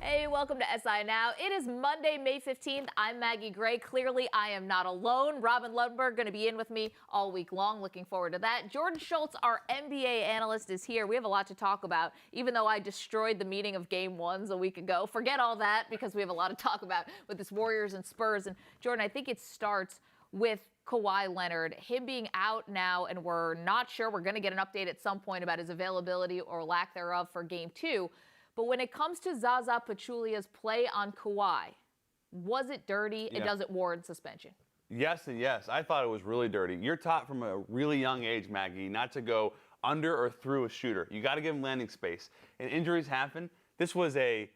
Hey, welcome to SI Now. It is Monday, May 15th. I'm Maggie Gray. Clearly, I am not alone. Robin Lundberg going to be in with me all week long. Looking forward to that. Jordan Schultz, our NBA analyst, is here. We have a lot to talk about, even though I destroyed the meaning of Game 1s a week ago. Forget all that because we have a lot to talk about with this Warriors and Spurs. And Jordan, I think it starts with Kawhi Leonard, him being out now, and we're not sure. We're going to get an update at some point about his availability or lack thereof for Game 2. But when it comes to Zaza Pachulia's play on Kawhi, was it dirty? Yeah. It doesn't warrant suspension. Yes and yes. I thought it was really dirty. You're taught from a really young age, Maggie, not to go under or through a shooter. You got to give him landing space. And injuries happen. This was a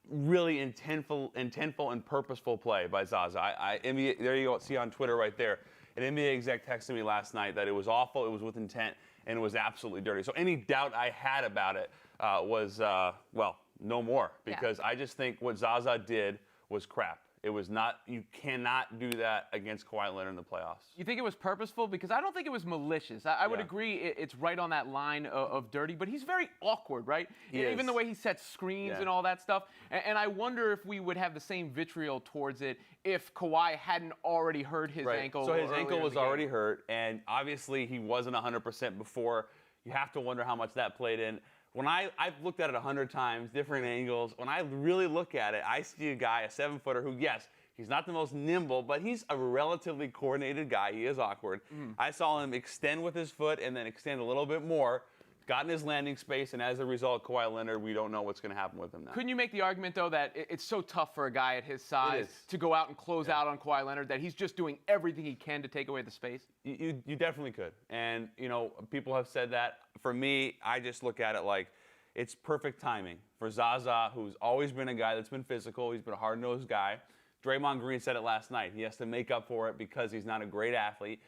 really intentful and purposeful play by Zaza. NBA, there you go. See on Twitter right there. An NBA exec texted me last night that it was awful, it was with intent, and it was absolutely dirty. So any doubt I had about it was no more, because I just think what Zaza did was crap. It was not, you cannot do that against Kawhi Leonard in the playoffs. You think it was purposeful? Because I don't think it was malicious. I would agree it's right on that line of dirty, but he's very awkward, right? Even the way he sets screens and all that stuff. And I wonder if we would have the same vitriol towards it if Kawhi hadn't already hurt his ankle. So his ankle was already hurt, and obviously he wasn't 100% before. You have to wonder how much that played in. When I've looked at it 100 times, different angles, when I really look at it, I see a guy, a 7-footer, who, yes, he's not the most nimble, but he's a relatively coordinated guy. He is awkward. I saw him extend with his foot and then extend a little bit more, got in his landing space, and as a result, Kawhi Leonard, we don't know what's going to happen with him now. Couldn't you make the argument, though, that it's so tough for a guy at his size to go out and close out on Kawhi Leonard, that he's just doing everything he can to take away the space? You definitely could. And, you know, people have said that. For me, I just look at it like it's perfect timing for Zaza, who's always been a guy that's been physical. He's been a hard-nosed guy. Draymond Green said it last night. He has to make up for it because he's not a great athlete.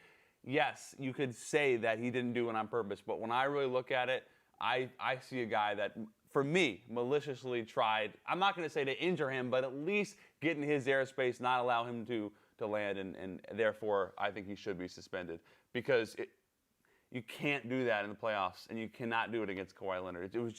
Yes, you could say that he didn't do it on purpose, but when I really look at it, I see a guy that, for me, maliciously tried, I'm not going to say to injure him, but at least get in his airspace, not allow him to land, and therefore I think he should be suspended, because you can't do that in the playoffs, and you cannot do it against Kawhi Leonard. It's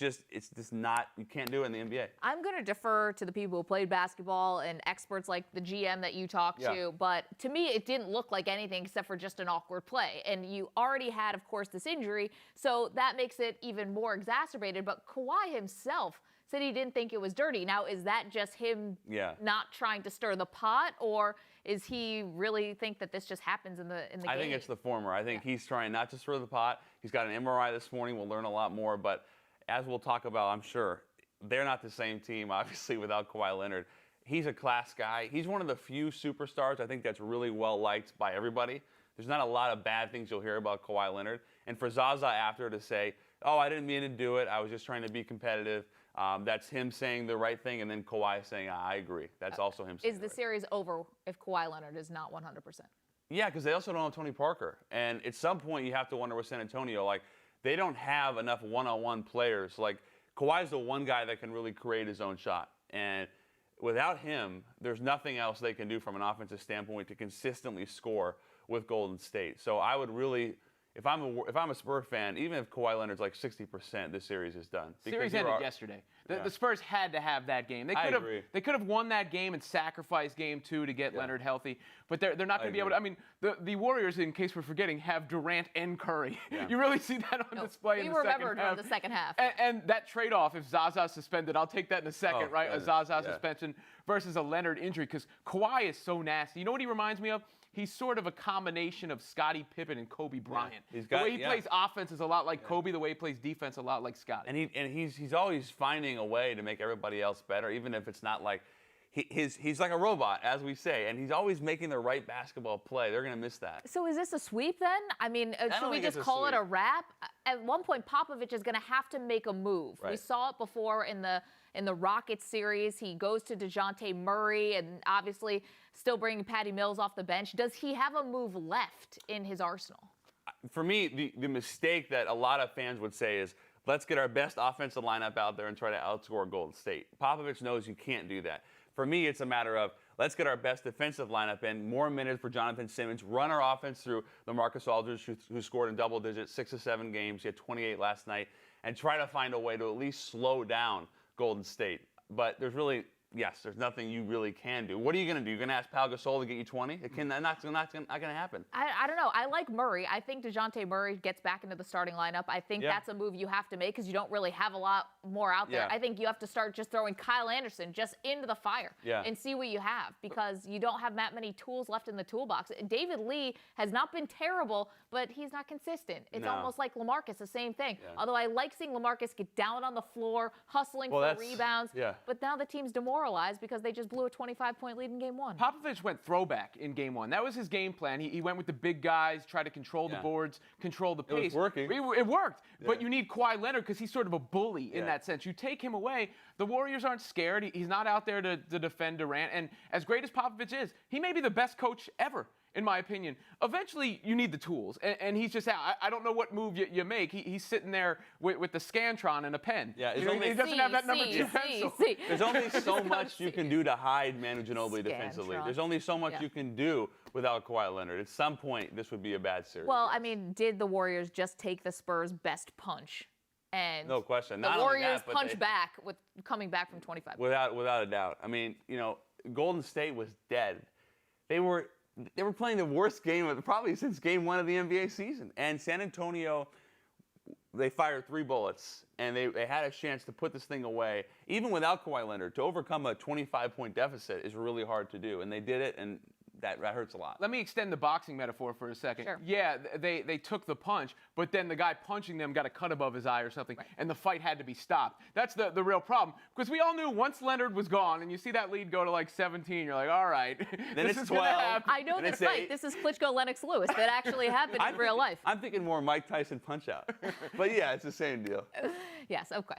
just not, you can't do it in the NBA. I'm going to defer to the people who played basketball and experts like the GM that you talked to, but to me, it didn't look like anything except for just an awkward play. And you already had, of course, this injury, so that makes it even more exacerbated. But Kawhi himself said he didn't think it was dirty. Now, is that just him not trying to stir the pot, or is he really think that this just happens in the game? I think it's the former. I think he's trying not to stir the pot. He's got an MRI this morning. We'll learn a lot more. But as we'll talk about, I'm sure, they're not the same team, obviously, without Kawhi Leonard. He's a class guy. He's one of the few superstars I think that's really well-liked by everybody. There's not a lot of bad things you'll hear about Kawhi Leonard. And for Zaza after to say, oh, I didn't mean to do it, I was just trying to be competitive, that's him saying the right thing, and then Kawhi saying, I agree. That's also him saying Is the series over if Kawhi Leonard is not 100%? Yeah, because they also don't have Tony Parker. And at some point, you have to wonder with San Antonio, like, they don't have enough one-on-one players. Like, Kawhi's the one guy that can really create his own shot. And without him, there's nothing else they can do from an offensive standpoint to consistently score with Golden State. So I would really, if I'm a Spurs fan, even if Kawhi Leonard's like 60%, this series is done. Series ended yesterday. The Spurs had to have that game. They could have won that game and sacrificed Game 2 to get Leonard healthy, but they're not going to be able to. I mean, the Warriors, in case we're forgetting, have Durant and Curry. You really see that on display in the second half. We remembered from the second half. And that trade-off, if Zaza's suspended, I'll take that in a second, right? A Zaza suspension versus a Leonard injury, because Kawhi is so nasty. You know what he reminds me of? He's sort of a combination of Scottie Pippen and Kobe Bryant. The way he plays offense is a lot like Kobe. The way he plays defense a lot like Scottie. And he's always finding a way to make everybody else better, even if it's not like he's like a robot, as we say, and he's always making the right basketball play. They're going to miss that. So is this a sweep then? I mean, should we just call it a wrap? At one point, Popovich is going to have to make a move. We saw it before in the Rockets series. He goes to DeJounte Murray and obviously still bringing Patty Mills off the bench. Does he have a move left in his arsenal? For me, the mistake that a lot of fans would say is, let's get our best offensive lineup out there and try to outscore Golden State. Popovich knows you can't do that. For me, it's a matter of, let's get our best defensive lineup in, more minutes for Jonathan Simmons, run our offense through LaMarcus Aldridge, who scored in double digits, 6 of 7 games. He had 28 last night, and try to find a way to at least slow down Golden State. but there's nothing you really can do. What are you going to do? You're going to ask Pau Gasol to get you 20? That's not going to happen. I don't know. I like Murray. I think DeJounte Murray gets back into the starting lineup. I think that's a move you have to make because you don't really have a lot more out there. Yeah. I think you have to start just throwing Kyle Anderson just into the fire and see what you have because you don't have that many tools left in the toolbox. David Lee has not been terrible, but he's not consistent. It's almost like LaMarcus, the same thing. Yeah. Although I like seeing LaMarcus get down on the floor, hustling for rebounds. Yeah. But now the team's demoralized because they just blew a 25-point lead in game 1. Popovich went throwback in game 1. That was his game plan. He went with the big guys, tried to control the boards, control the pace. It was working. It worked. Yeah. But you need Kawhi Leonard because he's sort of a bully in that sense. You take him away, the Warriors aren't scared. He's not out there to defend Durant. And as great as Popovich is, he may be the best coach ever, in my opinion. Eventually, you need the tools. And he's just out. I don't know what move you make. He's sitting there with the Scantron and a pen. Yeah, he doesn't have that number 2 pencil. There's only so much you can do to hide Manu Ginobili defensively. There's only so much you can do without Kawhi Leonard. At some point, this would be a bad series. Well, I mean, did the Warriors just take the Spurs' best punch? And no question. The Warriors punch back with coming back from 25. Without a doubt. I mean, Golden State was dead. They were playing the worst game probably since game 1 of the NBA season. And San Antonio, they fired 3 bullets, and they had a chance to put this thing away. Even without Kawhi Leonard, to overcome a 25-point deficit is really hard to do. And they did it, and that hurts a lot. Let me extend the boxing metaphor for a second. Sure. Yeah, they took the punch, but then the guy punching them got a cut above his eye or something, and the fight had to be stopped. That's the real problem. Because we all knew once Leonard was gone, and you see that lead go to like 17, you're like, all right. Then this it's is 12. gonna happen. I know this fight. This is Klitschko-Lennox Lewis. That actually happened in real life. I'm thinking more Mike Tyson Punch-Out. But yeah, it's the same deal. Yes, okay.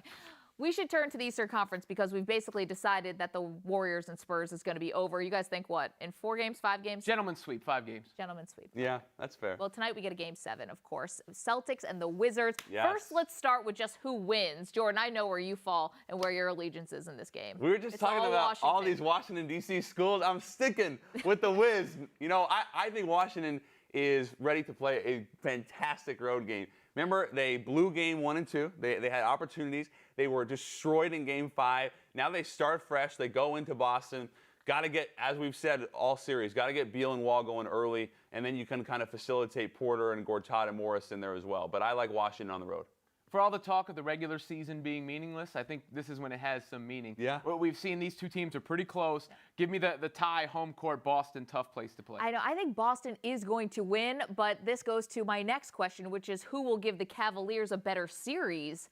We should turn to the Eastern Conference because we've basically decided that the Warriors and Spurs is going to be over. You guys think what? In 4 games, 5 games? Gentlemen's sweep, 5 games. Gentlemen's sweep. Yeah, that's fair. Well, tonight we get a game 7, of course. Celtics and the Wizards. Yes. First, let's start with just who wins. Jordan, I know where you fall and where your allegiance is in this game. We were just talking about all these Washington, D.C. schools. I'm sticking with the Wiz. I think Washington is ready to play a fantastic road game. Remember, they blew game 1 and 2. They had opportunities. They were destroyed in game 5. Now they start fresh. They go into Boston. Got to get, as we've said all series, got to get Beal and Wall going early, and then you can kind of facilitate Porter and Gortat and Morris in there as well. But I like Washington on the road. For all the talk of the regular season being meaningless, I think this is when it has some meaning. Yeah. What we've seen, these two teams are pretty close. Give me the tie, home court, Boston, tough place to play. I know. I think Boston is going to win, but this goes to my next question, which is who will give the Cavaliers a better series?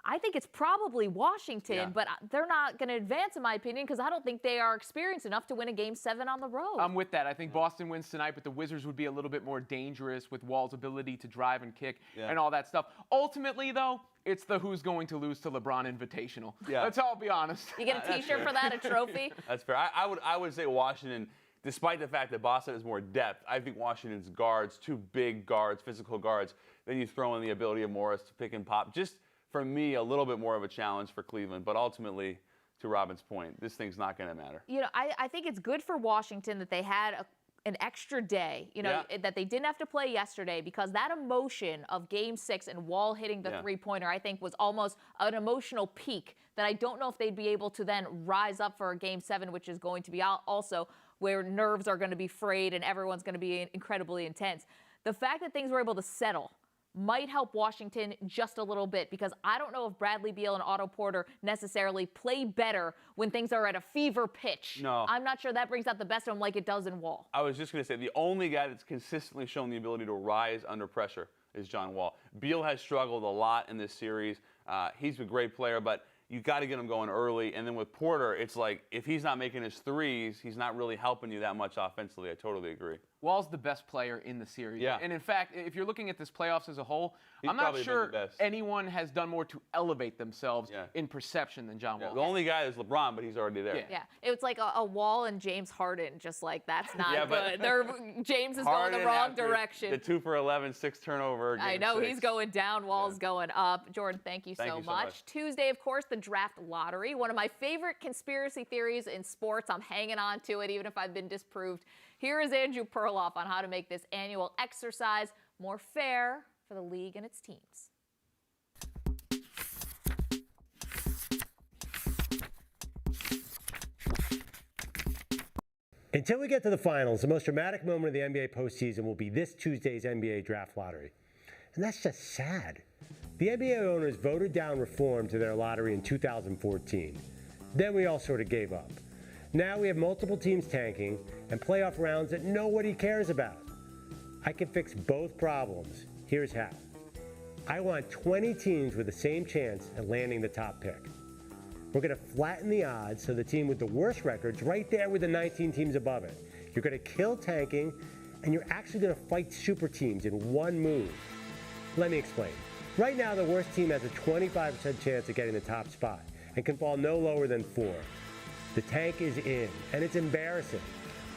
I think it's probably Washington, but they're not going to advance, in my opinion, because I don't think they are experienced enough to win a Game 7 on the road. I'm with that. I think Boston wins tonight, but the Wizards would be a little bit more dangerous with Wall's ability to drive and kick and all that stuff. Ultimately, though, it's the who's going to lose to LeBron Invitational. Yeah. Let's all be honest. You get a T-shirt for that, a trophy? That's fair. I would say Washington, despite the fact that Boston has more depth, I think Washington's guards, 2 big guards, physical guards, then you throw in the ability of Morris to pick and pop. Just for me, a little bit more of a challenge for Cleveland. But ultimately, to Robin's point, this thing's not going to matter. I think it's good for Washington that they had an extra day, that they didn't have to play yesterday, because that emotion of Game 6 and Wall hitting the three-pointer, I think, was almost an emotional peak that I don't know if they'd be able to then rise up for a Game 7, which is going to be also where nerves are going to be frayed and everyone's going to be incredibly intense. The fact that things were able to settle might help Washington just a little bit, because I don't know if Bradley Beal and Otto Porter necessarily play better when things are at a fever pitch. No. I'm not sure that brings out the best of them like it does in Wall. I was just going to say, the only guy that's consistently shown the ability to rise under pressure is John Wall. Beal has struggled a lot in this series. He's a great player, but you got to get him going early. And then with Porter, it's like if he's not making his threes, he's not really helping you that much offensively. I totally agree. Wall's the best player in the series. Yeah. And in fact, if you're looking at this playoffs as a whole, He's I'm not probably sure been the best. anyone has done more to elevate themselves in perception than John Wall. The only guy is LeBron, but he's already there. Yeah, it's like a Wall and James Harden, just like that's not but good. James is Harden going the wrong after direction. The 2 for 11, 6 turnover. I know, he's going down, Wall's going up. Jordan, thank you so much. Tuesday, of course, the draft lottery. One of my favorite conspiracy theories in sports. I'm hanging on to it, even if I've been disproved. Here is Andrew Perloff on how to make this annual exercise more fair for the league and its teams. Until we get to the finals, the most dramatic moment of the NBA postseason will be this Tuesday's NBA draft lottery. And that's just sad. The NBA owners voted down reform to their lottery in 2014. Then we all sort of gave up. Now we have multiple teams tanking and playoff rounds that nobody cares about. I can fix both problems. Here's how. I want 20 teams with the same chance at landing the top pick. We're going to flatten the odds so the team with the worst record's right there with the 19 teams above it. You're going to kill tanking, and you're actually going to fight super teams in one move. Let me explain. Right now, the worst team has a 25% chance of getting the top spot and can fall no lower than 4. The tank is in, and it's embarrassing.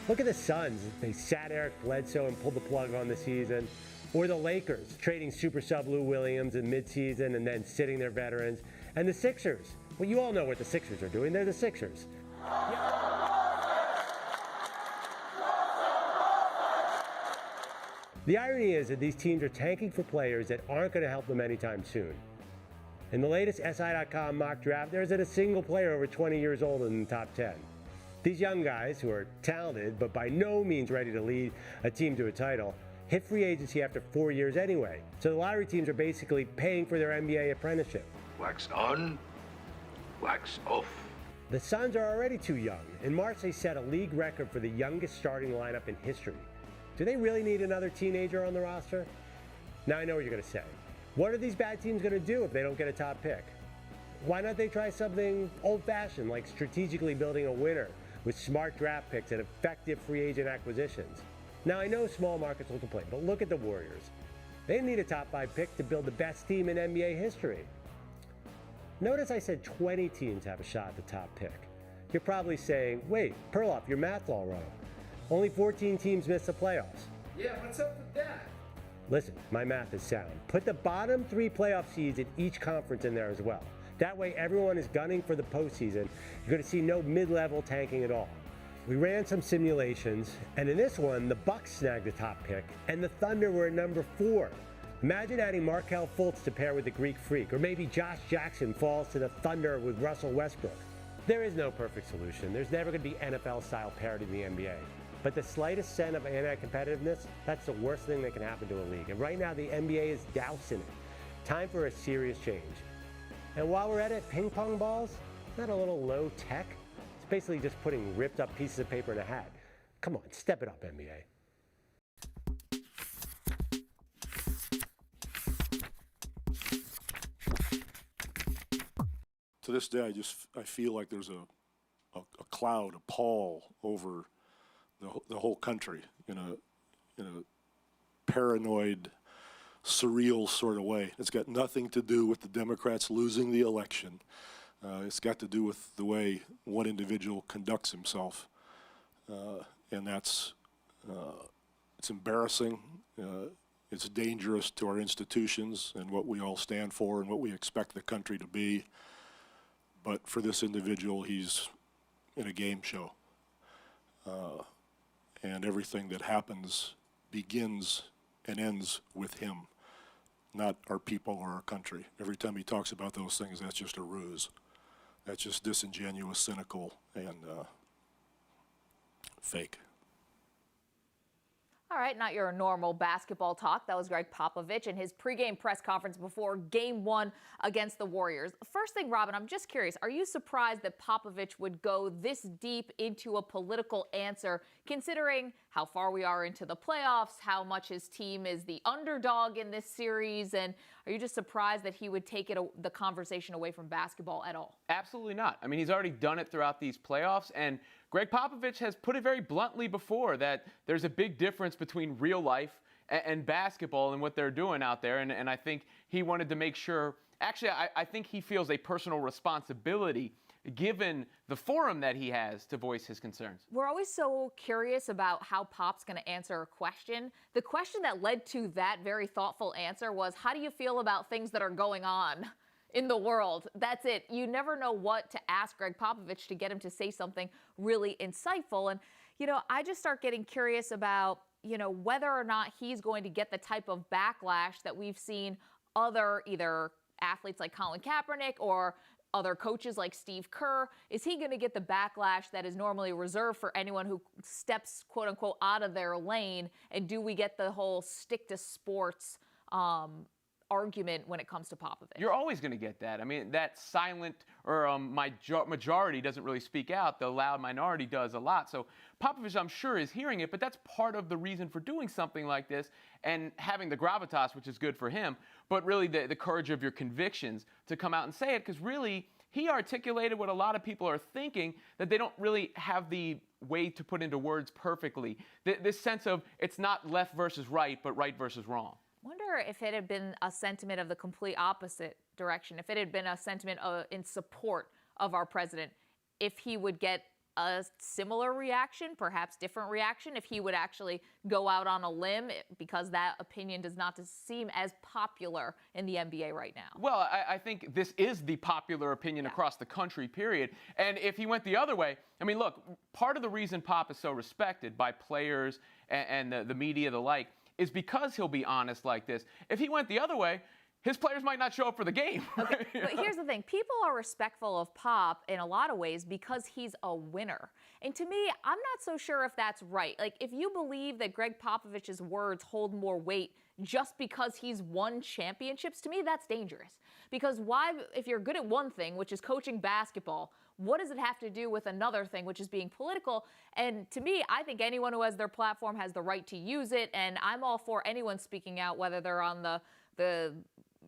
Look at the Suns. They sat Eric Bledsoe and pulled the plug on the season. Or the Lakers, trading super sub Lou Williams in midseason and then sitting their veterans. And the Sixers. Well, you all know what the Sixers are doing. They're the Sixers. The irony is that these teams are tanking for players that aren't going to help them anytime soon. In the latest SI.com mock draft, there isn't a single player over 20 years old in the top 10. These young guys, who are talented but by no means ready to lead a team to a title, hit free agency after 4 years anyway. So the lottery teams are basically paying for their NBA apprenticeship. Wax on, wax off. The Suns are already too young. In March, they set a league record for the youngest starting lineup in history. Do they really need another teenager on the roster? Now I know what you're going to say. What are these bad teams going to do if they don't get a top pick? Why not they try something old-fashioned, like strategically building a winner with smart draft picks and effective free agent acquisitions? Now I know small markets will complain, but look at the Warriors. They need a top 5 pick to build the best team in NBA history. Notice I said 20 teams have a shot at the top pick. You're probably saying, wait, Perloff, your math's all wrong. Only 14 teams miss the playoffs. Yeah, what's up with that? Listen, my math is sound. Put the bottom 3 playoff seeds in each conference in there as well. That way everyone is gunning for the postseason. You're going to see no mid-level tanking at all. We ran some simulations, and in this one, the Bucks snagged the top pick, and the Thunder were at number 4. Imagine adding Markelle Fultz to pair with the Greek Freak, or maybe Josh Jackson falls to the Thunder with Russell Westbrook. There is no perfect solution. There's never going to be NFL-style parity in the NBA. But the slightest scent of anti-competitiveness, that's the worst thing that can happen to a league. And right now, the NBA is dousing it. Time for a serious change. And while we're at it, ping pong balls, isn't that a little low tech? It's basically just putting ripped up pieces of paper in a hat. Come on, step it up, NBA. To this day, I feel like there's a cloud, a pall over the whole country in a paranoid, surreal sort of way. It's got nothing to do with the Democrats losing the election. It's got to do with the way one individual conducts himself, and that's it's embarrassing. It's dangerous to our institutions and what we all stand for and what we expect the country to be. But for this individual, he's in a game show. And everything that happens begins and ends with him, not our people or our country. Every time he talks about those things, that's just a ruse. That's just disingenuous, cynical, and fake. All right, not your normal basketball talk. That was Greg Popovich in his pregame press conference before Game 1 against the Warriors. First thing, Robin, I'm just curious, are you surprised that Popovich would go this deep into a political answer, considering how far we are into the playoffs, how much his team is the underdog in this series, and are you just surprised that he would take the conversation away from basketball at all? Absolutely not. I mean, he's already done it throughout these playoffs, and Greg Popovich has put it very bluntly before that there's a big difference between real life and basketball and what they're doing out there. And I think he wanted to make sure, actually, I think he feels a personal responsibility given the forum that he has to voice his concerns. We're always so curious about how Pop's going to answer a question. The question that led to that very thoughtful answer was, how do you feel about things that are going on in the world? That's it. You never know what to ask Greg Popovich to get him to say something really insightful. And, I just start getting curious about, whether or not he's going to get the type of backlash that we've seen other either athletes like Colin Kaepernick or other coaches like Steve Kerr? Is he going to get the backlash that is normally reserved for anyone who steps, quote unquote, out of their lane? And do we get the whole stick to sports argument when it comes to Popovich? You're always going to get that. I mean, that silent or majority doesn't really speak out. The loud minority does a lot. So Popovich, I'm sure, is hearing it, but that's part of the reason for doing something like this and having the gravitas, which is good for him, but really the courage of your convictions to come out and say it, because really he articulated what a lot of people are thinking, that they don't really have the way to put into words perfectly. This sense of it's not left versus right, but right versus wrong. Wonder if it had been a sentiment of the complete opposite direction, if it had been a sentiment in support of our president, if he would get a similar reaction, perhaps different reaction, if he would actually go out on a limb, because that opinion does not seem as popular in the NBA right now. Well, I think this is the popular opinion across the country, period. And if he went the other way, I mean, look, part of the reason Pop is so respected by players and the media, the like, is because he'll be honest like this. If he went the other way, his players might not show up for the game. Okay, but here's the thing. People are respectful of Pop in a lot of ways because he's a winner. And to me, I'm not so sure if that's right. Like, if you believe that Greg Popovich's words hold more weight just because he's won championships, to me, that's dangerous. Because why, if you're good at one thing, which is coaching basketball, what does it have to do with another thing, which is being political? And to me, I think anyone who has their platform has the right to use it. And I'm all for anyone speaking out, whether they're on the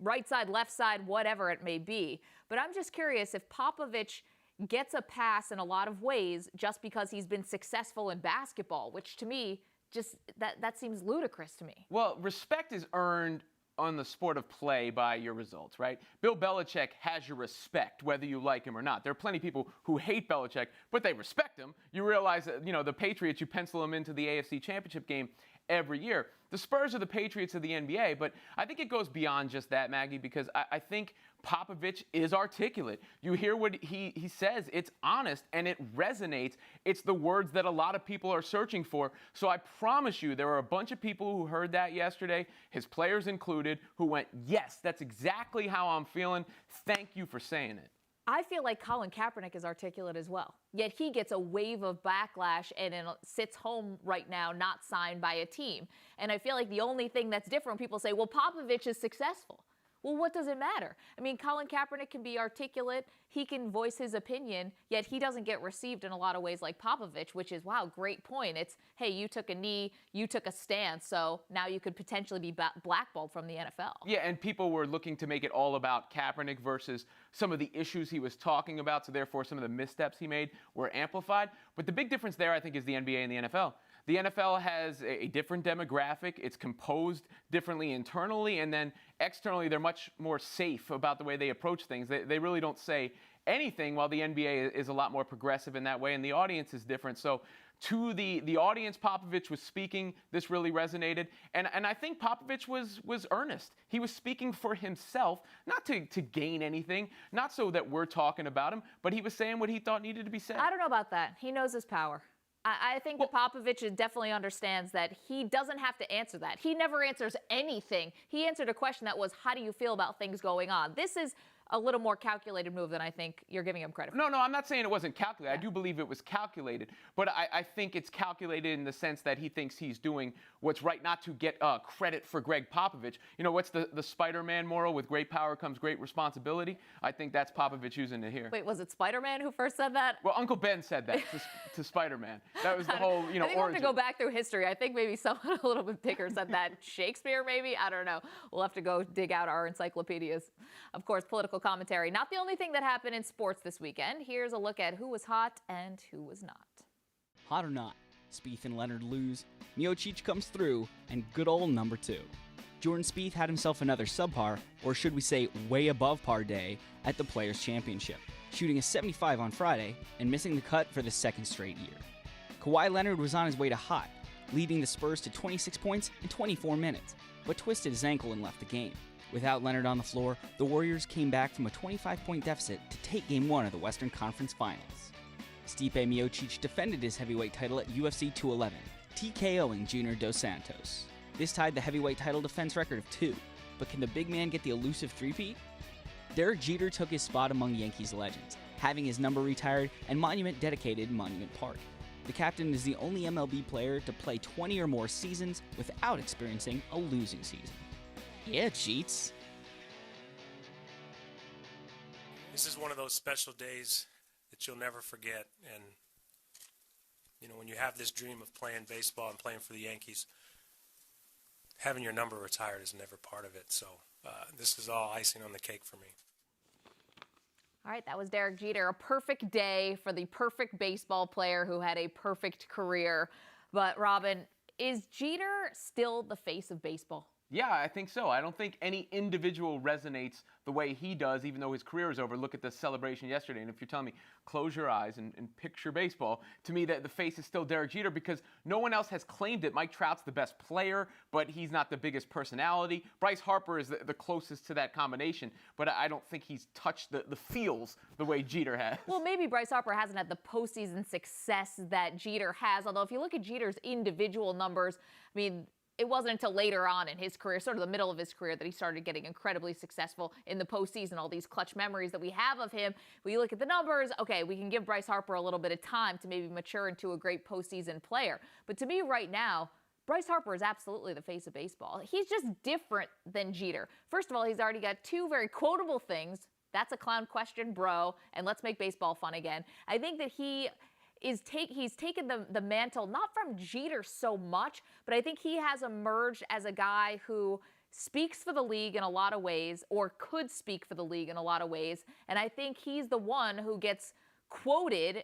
right side, left side, whatever it may be. But I'm just curious if Popovich gets a pass in a lot of ways just because he's been successful in basketball, which to me, just that seems ludicrous to me. Well, respect is earned on the sport of play by your results, right? Bill Belichick has your respect, whether you like him or not. There are plenty of people who hate Belichick, but they respect him. You realize that, the Patriots, you pencil them into the AFC Championship game every year. The Spurs are the Patriots of the NBA, but I think it goes beyond just that, Maggie, because I think Popovich is articulate. You hear what he says. It's honest, and it resonates. It's the words that a lot of people are searching for. So I promise you, there were a bunch of people who heard that yesterday, his players included, who went, yes, that's exactly how I'm feeling. Thank you for saying it. I feel like Colin Kaepernick is articulate as well. Yet he gets a wave of backlash and sits home right now, not signed by a team. And I feel like the only thing that's different, people say, well, Popovich is successful. Well, what does it matter? I mean, Colin Kaepernick can be articulate. He can voice his opinion, yet he doesn't get received in a lot of ways like Popovich, which is, wow, great point. It's, hey, you took a knee, you took a stance, so now you could potentially be blackballed from the NFL. Yeah, and people were looking to make it all about Kaepernick versus some of the issues he was talking about, so therefore some of the missteps he made were amplified. But the big difference there, I think, is the NBA and the NFL. The NFL has a different demographic. It's composed differently internally, and then externally they're much more safe about the way they approach things. They really don't say anything, while the NBA is a lot more progressive in that way, and the audience is different. So to the audience Popovich was speaking, this really resonated. And I think Popovich was earnest. He was speaking for himself, not to gain anything, not so that we're talking about him, but he was saying what he thought needed to be said. I don't know about that. He knows his power. I think that Popovich definitely understands that he doesn't have to answer that. He never answers anything. He answered a question that was, how do you feel about things going on? This is a little more calculated move than I think you're giving him credit for. No, I'm not saying it wasn't calculated. Yeah. I do believe it was calculated. But I think it's calculated in the sense that he thinks he's doing what's right, not to get credit for Greg Popovich. What's the Spider-Man moral? With great power comes great responsibility. I think that's Popovich using it here. Wait, was it Spider-Man who first said that? Well, Uncle Ben said that to Spider-Man. That was the whole, I think we'll have to go back through history. I think maybe someone a little bit bigger said that. Shakespeare, maybe? I don't know. We'll have to go dig out our encyclopedias. Of course, political commentary. Not the only thing that happened in sports this weekend. Here's a look at who was hot and who was not. Hot or not, Spieth and Leonard lose, Miocic comes through, and good old number 2. Jordan Spieth had himself another subpar, or should we say way above par day, at the Players' Championship, shooting a 75 on Friday and missing the cut for the second straight year. Kawhi Leonard was on his way to hot, leading the Spurs to 26 points in 24 minutes, but twisted his ankle and left the game. Without Leonard on the floor, the Warriors came back from a 25-point deficit to take Game 1 of the Western Conference Finals. Stipe Miocic defended his heavyweight title at UFC 211, TKOing Junior Dos Santos. This tied the heavyweight title defense record of 2, but can the big man get the elusive three-peat? Derek Jeter took his spot among Yankees legends, having his number retired and monument dedicated in Monument Park. The captain is the only MLB player to play 20 or more seasons without experiencing a losing season. Yeah, Cheats. This is one of those special days that you'll never forget. And, when you have this dream of playing baseball and playing for the Yankees, having your number retired is never part of it. So this is all icing on the cake for me. All right, that was Derek Jeter. A perfect day for the perfect baseball player who had a perfect career. But, Robin, is Jeter still the face of baseball? Yeah, I think so. I don't think any individual resonates the way he does, even though his career is over. Look at the celebration yesterday, and if you're telling me, close your eyes and picture baseball, to me, the face is still Derek Jeter because no one else has claimed it. Mike Trout's the best player, but he's not the biggest personality. Bryce Harper is the closest to that combination, but I don't think he's touched the feels the way Jeter has. Well, maybe Bryce Harper hasn't had the postseason success that Jeter has, although if you look at Jeter's individual numbers, I mean, it wasn't until later on in his career, sort of the middle of his career, that he started getting incredibly successful in the postseason. All these clutch memories that we have of him. When you look at the numbers, okay, we can give Bryce Harper a little bit of time to maybe mature into a great postseason player. But to me right now, Bryce Harper is absolutely the face of baseball. He's just different than Jeter. First of all, he's already got two very quotable things. That's a clown question, bro, and let's make baseball fun again. I think that he's taken the mantle, not from Jeter so much, but I think he has emerged as a guy who speaks for the league in a lot of ways, or could speak for the league in a lot of ways. And I think he's the one who gets quoted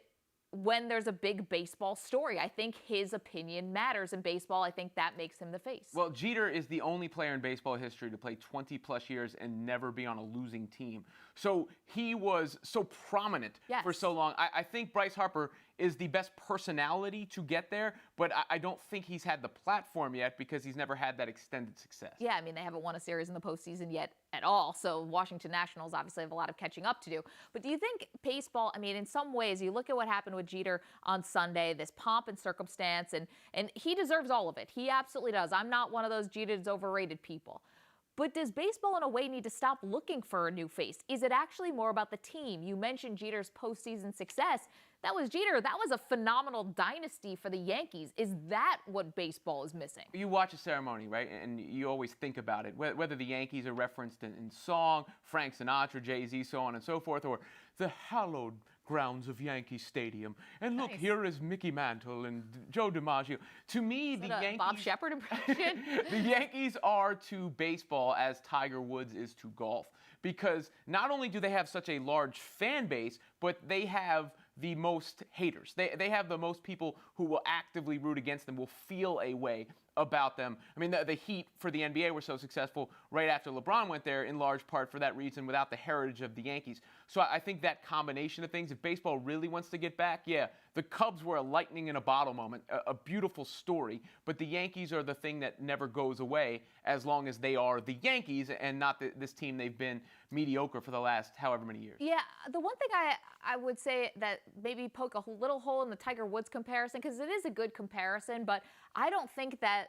when there's a big baseball story. I think his opinion matters in baseball. I think that makes him the face. Well, Jeter is the only player in baseball history to play 20-plus years and never be on a losing team. So he was so prominent for so long. I think Bryce Harper is the best personality to get there, but I don't think he's had the platform yet because he's never had that extended success. Yeah, I mean, they haven't won a series in the postseason yet at all, so Washington Nationals obviously have a lot of catching up to do. But do you think baseball, I mean, in some ways, you look at what happened with Jeter on Sunday, this pomp and circumstance, and he deserves all of it. He absolutely does. I'm not one of those Jeter's overrated people. But does baseball in a way need to stop looking for a new face? Is it actually more about the team? You mentioned Jeter's postseason success. That was Jeter. That was a phenomenal dynasty for the Yankees. Is that what baseball is missing? You watch a ceremony, right, and you always think about it, whether the Yankees are referenced in song, Frank Sinatra, Jay-Z, so on and so forth, or the hallowed grounds of Yankee Stadium. And look, here is Mickey Mantle and Joe DiMaggio. To me, the Yankees... Bob Shepard impression? The Yankees are to baseball as Tiger Woods is to golf. Because not only do they have such a large fan base, but they have the most haters. They have the most people who will actively root against them, will feel a way about them. I mean, the Heat for the NBA were so successful right after LeBron went there, in large part for that reason, without the heritage of the Yankees. So I think that combination of things, if baseball really wants to get back, yeah, the Cubs were a lightning in a bottle moment, a beautiful story, but the Yankees are the thing that never goes away as long as they are the Yankees and not this team they've been mediocre for the last however many years. Yeah, the one thing I would say that maybe poke a little hole in the Tiger Woods comparison, because it is a good comparison, but I don't think that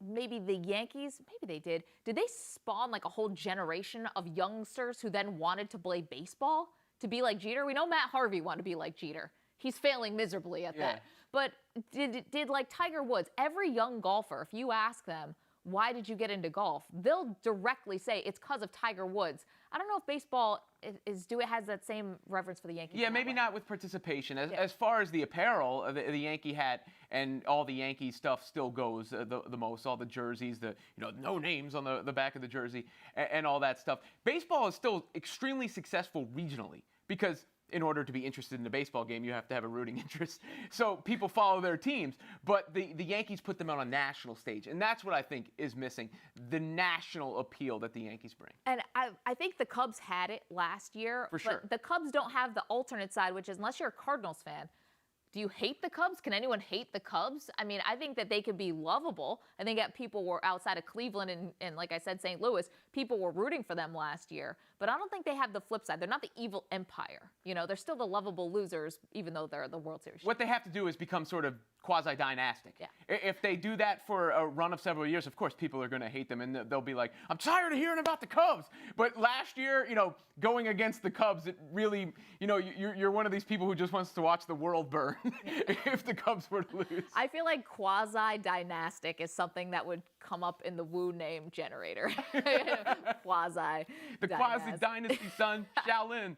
maybe the Yankees, maybe they did they spawn like a whole generation of youngsters who then wanted to play baseball to be like Jeter? We know Matt Harvey wanted to be like Jeter. He's failing miserably at that. But did like Tiger Woods, every young golfer, if you ask them, why did you get into golf? They'll directly say it's because of Tiger Woods. I don't know if baseball has that same reverence for the Yankees. Yeah, maybe not with participation. As far as the apparel, the Yankee hat and all the Yankee stuff still goes the most. All the jerseys, no names on the back of the jersey, and all that stuff. Baseball is still extremely successful regionally because in order to be interested in a baseball game, you have to have a rooting interest. So people follow their teams. But the Yankees put them on a national stage. And that's what I think is missing, the national appeal that the Yankees bring. And I think the Cubs had it last year. For sure. But the Cubs don't have the alternate side, which is, unless you're a Cardinals fan, do you hate the Cubs? Can anyone hate the Cubs? I mean, I think that they could be lovable. I think that people were outside of Cleveland and like I said, St. Louis, people were rooting for them last year. But I don't think they have the flip side. They're not the evil empire. You know, they're still the lovable losers, even though they're the World Series. What they have to do is become sort of quasi-dynastic. Yeah. If they do that for a run of several years, of course, people are going to hate them, and they'll be like, I'm tired of hearing about the Cubs. But last year, you know, going against the Cubs, it really, you know, you're one of these people who just wants to watch the world burn if the Cubs were to lose. I feel like quasi-dynastic is something that would come up in the Wu name generator. Quasi. The quasi-dynasty, son, Shaolin.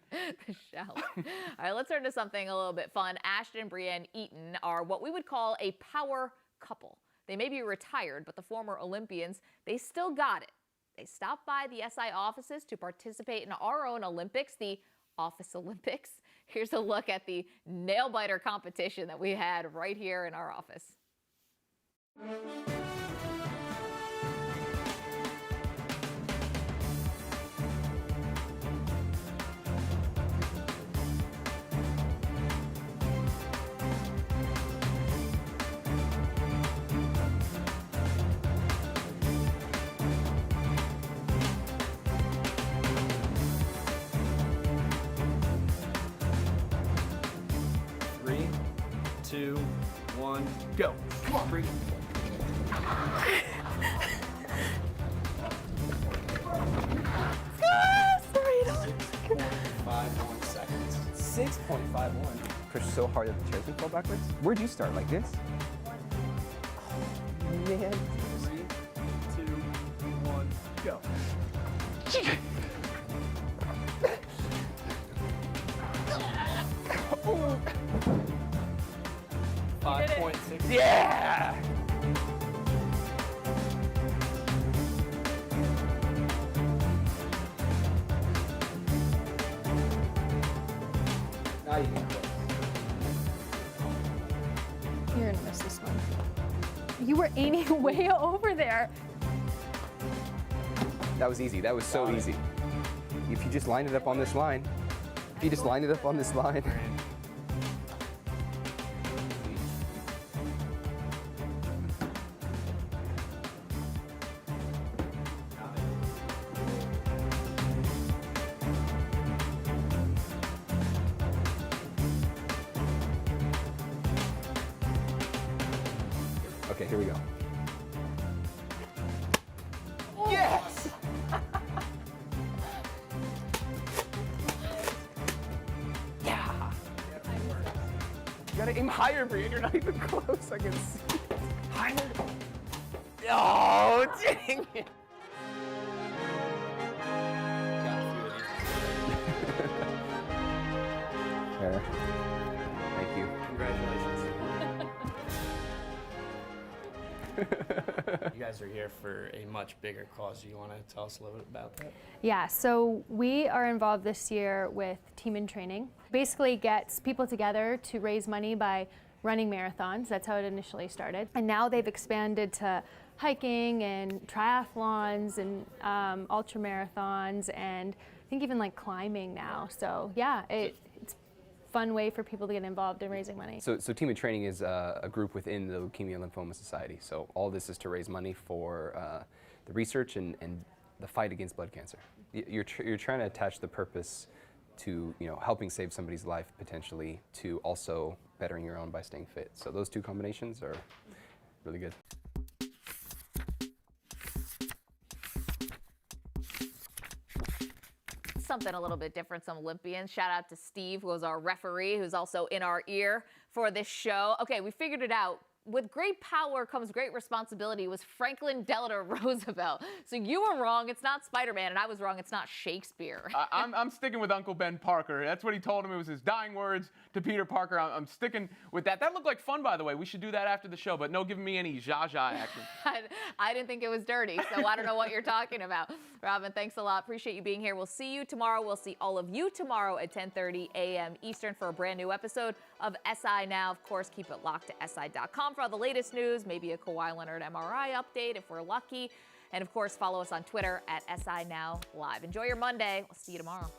Shaolin. All right, let's turn to something a little bit fun. Ashton and Brienne Eaton are what we would call a power couple. They may be retired, but the former Olympians, they still got it. They stopped by the SI offices to participate in our own Olympics, the Office Olympics. Here's a look at the nail-biter competition that we had right here in our office. Three, two, one, go. Come on, Bree. 6.51 seconds. 6.51. Push so hard that the chair can fall backwards. Where'd you start? Like this? Oh, man. 3, 2, 1, go. 5.6. Yeah! Now you can close. You're gonna miss this one. You were aiming way over there. That was easy. That was so easy. If you just line it up on this line. If you just line it up on this line. Okay, here we go. Yes! Yeah! You gotta aim higher, Brian. You're not even close. I can see it. Higher. Oh, dang it. There. Thank you. Congratulations. You guys are here for a much bigger cause. Do you want to tell us a little bit about that? Yeah, so we are involved this year with Team in Training. Basically gets people together to raise money by running marathons. That's how it initially started. And now they've expanded to hiking and triathlons and ultra marathons and I think even like climbing now. So yeah, it's a fun way for people to get involved in raising money. So Team in Training is a group within the Leukemia Lymphoma Society. So all this is to raise money for the research and the fight against blood cancer. You're trying to attach the purpose to helping save somebody's life potentially to also bettering your own by staying fit. So those two combinations are really good. Something a little bit different, some Olympians. Shout out to Steve, who was our referee, who's also in our ear for this show. Okay, we figured it out. With great power comes great responsibility was Franklin Delano Roosevelt. So you were wrong. It's not Spider-Man, and I was wrong. It's not Shakespeare. I'm sticking with Uncle Ben Parker. That's what he told him. It was his dying words to Peter Parker. I'm sticking with that. That looked like fun, by the way. We should do that after the show, but no giving me any Zaza action. I didn't think it was dirty, so I don't know what you're talking about. Robin, thanks a lot. Appreciate you being here. We'll see you tomorrow. We'll see all of you tomorrow at 10:30 a.m. Eastern for a brand new episode of SI Now. Of course, keep it locked to SI.com for all the latest news, maybe a Kawhi Leonard MRI update if we're lucky. And of course, follow us on Twitter at SI Now Live. Enjoy your Monday. We'll see you tomorrow.